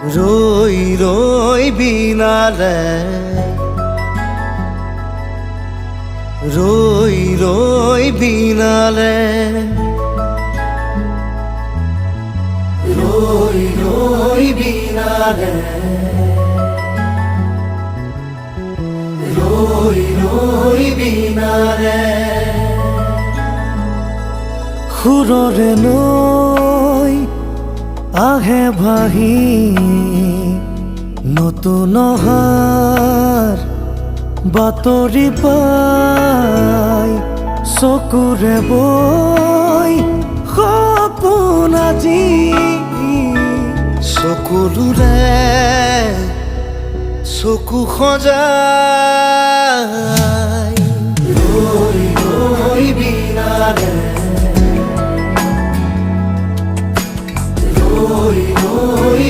ৰই ৰই বিনালে ৰই ৰই বিনালে ৰই ৰই বিনালে ৰই ৰই বিনালে সুৰৰে নৈ আহে ভাহি নতুন অহাৰ বাতৰি পাই চকুৰে বৈ সপোন আজি চকুলোৰে চকু সজাই ৰৈ ৰৈ বিনালে ৰই ৰই